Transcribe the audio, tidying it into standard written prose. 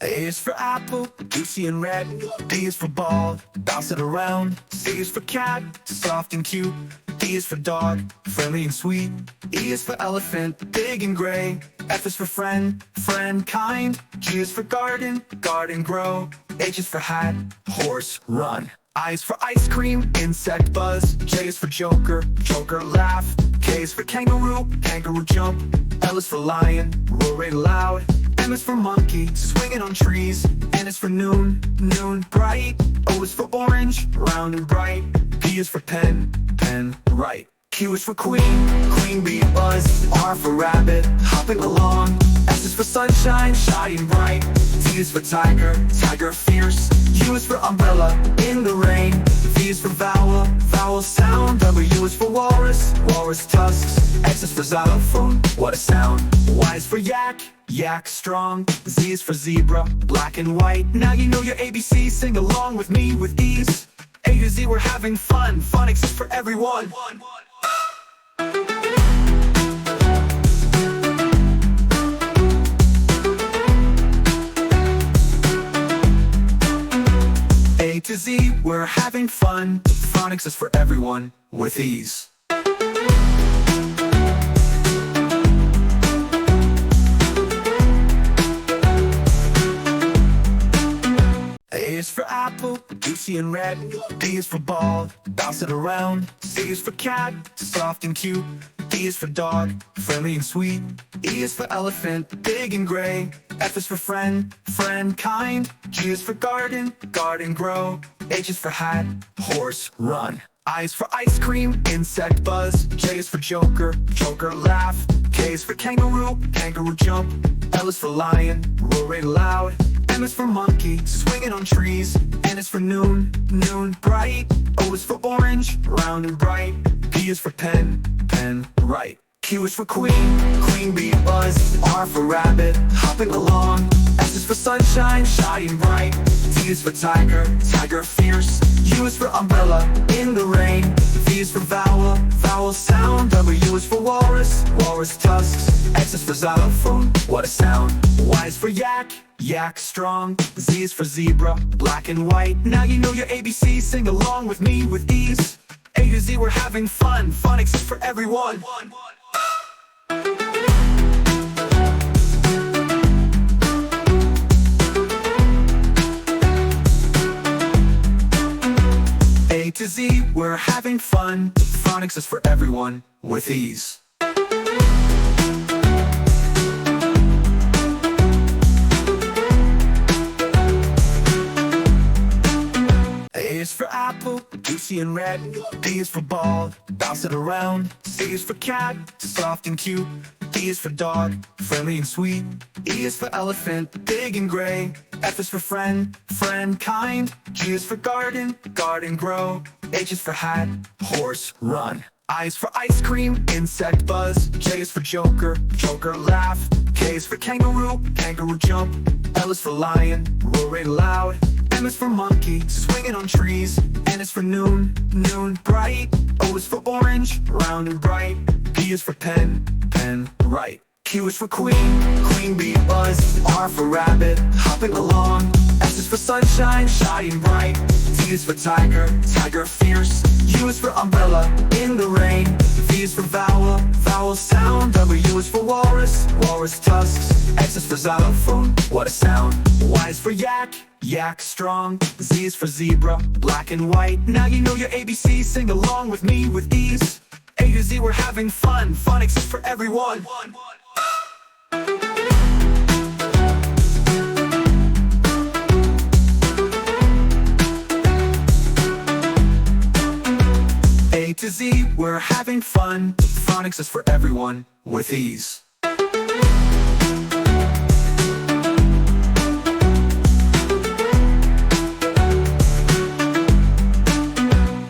A is for apple, juicy and red. B is for ball, bounce it around. C is for cat, soft and cute. D is for dog, friendly and sweet. E is for elephant, big and gray. F is for friend, friend kind. G is for garden, garden grow. H is for hat, horse run. I is for ice cream, insect buzz. J is for joker, joker laugh. K is for kangaroo, kangaroo jump. L is for lion, roar loud. M is for monkey, swinging on trees. N is for noon, noon bright. O is for orange, round and bright. P is for pen, pen right. Q is for queen, queen bee buzz. R for rabbit, hopping along. S is for sunshine, shining bright. T is for tiger, tiger fierce. U is for umbrella, in the rain. V is for vowel, vowel sound. W is for walrus, walrus tusks. X is for xylophone, what a sound. Y is for yak, yak strong. Z is for zebra, black and white. Now you know your ABC, sing along with me with ease. A to Z, we're having fun, phonics is for everyone. A to Z, we're having fun, phonics is for everyone with ease. A is for apple, juicy and red. B is for ball, bounce it around. C is for cat, soft and cute. D is for dog, friendly and sweet. E is for elephant, big and gray. F is for friend, friend kind. G is for garden, garden grow. H is for hat, horse run. I is for ice cream, insect buzz. J is for joker, joker laugh. K is for kangaroo, kangaroo jump. L is for lion, roar loud. M is for monkey, swinging on trees. N is for noon, noon bright. O is for orange, round and bright. P is for pen, pen right. Q is for queen, queen bee buzz. R for rabbit, hopping along. S is for sunshine, shining bright. T is for tiger, tiger fierce. U is for umbrella, in the rain. V is for vowel, vowel sound. W is for walrus, walrus tusks. X is for xylophone, what a sound. Y is for yak, yak strong. Z is for zebra, black and white. Now you know your ABC, sing along with me with ease. A to Z, we're having fun, phonics is for everyone. A to Z, we're having fun, phonics is for everyone with ease. A is for apple, juicy and red. B is for ball, bounce it around. C is for cat, soft and cute. D is for dog, friendly and sweet. E is for elephant, big and gray. F is for friend, friend kind. G is for garden, garden grow. H is for hat, horse run. I is for ice cream, insect buzz. J is for joker, joker laugh. K is for kangaroo, kangaroo jump. L is for lion, roar loud. M is for monkey, swinging on trees. N is for noon, noon bright. O is for orange, round and bright. P is for pen, pen right. Q is for queen, queen bee buzz. R for rabbit, hopping along. S is for sunshine, shining bright. T is for tiger, tiger fierce. U is for umbrella, in the rain. V is for vowel, vowel sound. W is for walrus, walrus tusks. X is for xylophone, what a sound. Y is for yak, yak strong. Z is for zebra, black and white. Now you know your ABC, sing along with me with ease. A to Z, we're having fun, phonics is for everyone. A to Z, we're having fun, phonics is for everyone with ease.